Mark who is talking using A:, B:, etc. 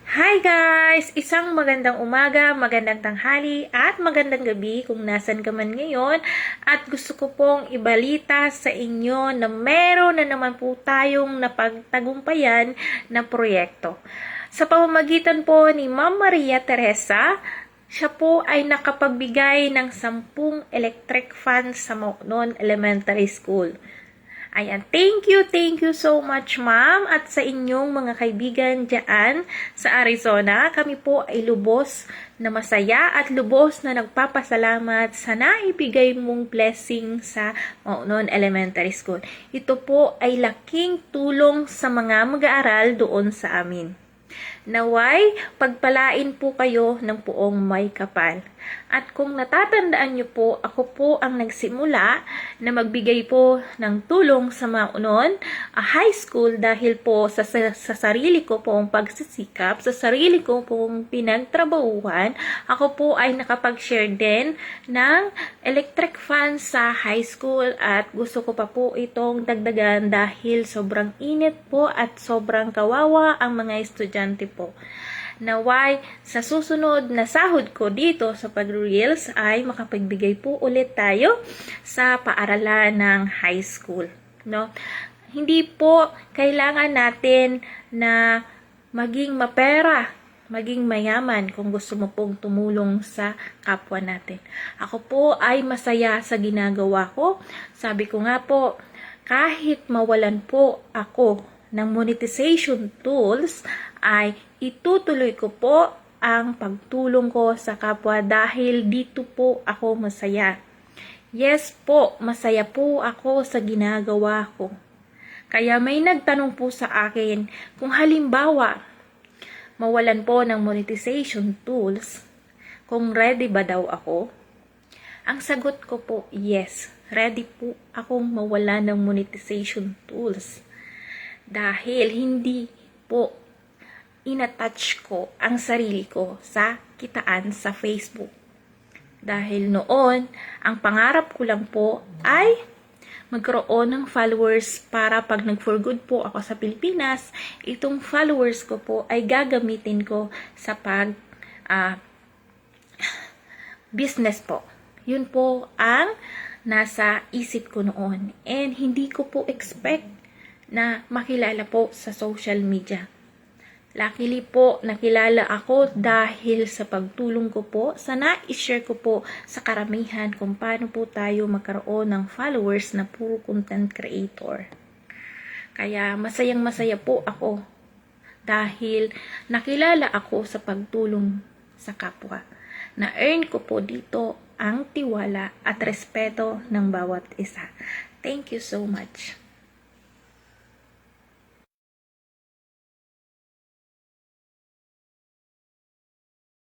A: Hi guys! Isang magandang umaga, magandang tanghali, at magandang gabi kung nasan ka man ngayon. At gusto ko pong ibalita sa inyo na meron na naman po tayong napagtagumpayan na proyekto. Sa pamamagitan po ni Ma'am Maria Teresa, siya po ay nakapagbigay ng 10 electric fans sa Moknon Elementary School. Ayan, thank you so much ma'am at sa inyong mga kaibigan dyan sa Arizona. Kami po ay lubos na masaya at lubos na nagpapasalamat sa naibigay mong blessing sa Moknon Elementary School. Ito po ay laking tulong sa mga mag-aaral doon sa amin. Naway, pagpalain po kayo ng puong may kapal. At kung natatandaan nyo po, ako po ang nagsimula na magbigay po ng tulong sa Moknon high school dahil po sa sarili ko pong pagsisikap, sa sarili ko pong pinagtrabahuhan, ako po ay nakapag-share din ng electric fan sa high school at gusto ko pa po itong dagdagan dahil sobrang init po at sobrang kawawa ang mga estudyante po. Naway, sa susunod na sahod ko dito sa pag-reels ay makapagbigay po ulit tayo sa paaralan ng high school. No? Hindi po kailangan natin na maging mapera, maging mayaman kung gusto mo pong tumulong sa kapwa natin. Ako po ay masaya sa ginagawa ko. Sabi ko nga po, kahit mawalan po ako ng monetization tools, ay itutuloy ko po ang pagtulong ko sa kapwa dahil dito po ako masaya. Yes po, masaya po ako sa ginagawa ko. Kaya may nagtanong po sa akin kung halimbawa mawalan po ng monetization tools, kung ready ba daw ako? Ang sagot ko po, yes, ready po akong mawala ng monetization tools. Dahil hindi po inattach ko ang sarili ko sa kitaan sa Facebook. Dahil noon, ang pangarap ko lang po ay magkaroon ng followers para pag nag-for good po ako sa Pilipinas, itong followers ko po ay gagamitin ko sa business po. Yun po ang nasa isip ko noon. And hindi ko po expect na makilala po sa social media. Luckily po, nakilala ako dahil sa pagtulong ko po, sa na-share ko po sa karamihan kung paano po tayo magkaroon ng followers na puro content creator. Kaya masayang masaya po ako dahil nakilala ako sa pagtulong sa kapwa. Na-earn ko po dito ang tiwala at respeto ng bawat isa. Thank you so much.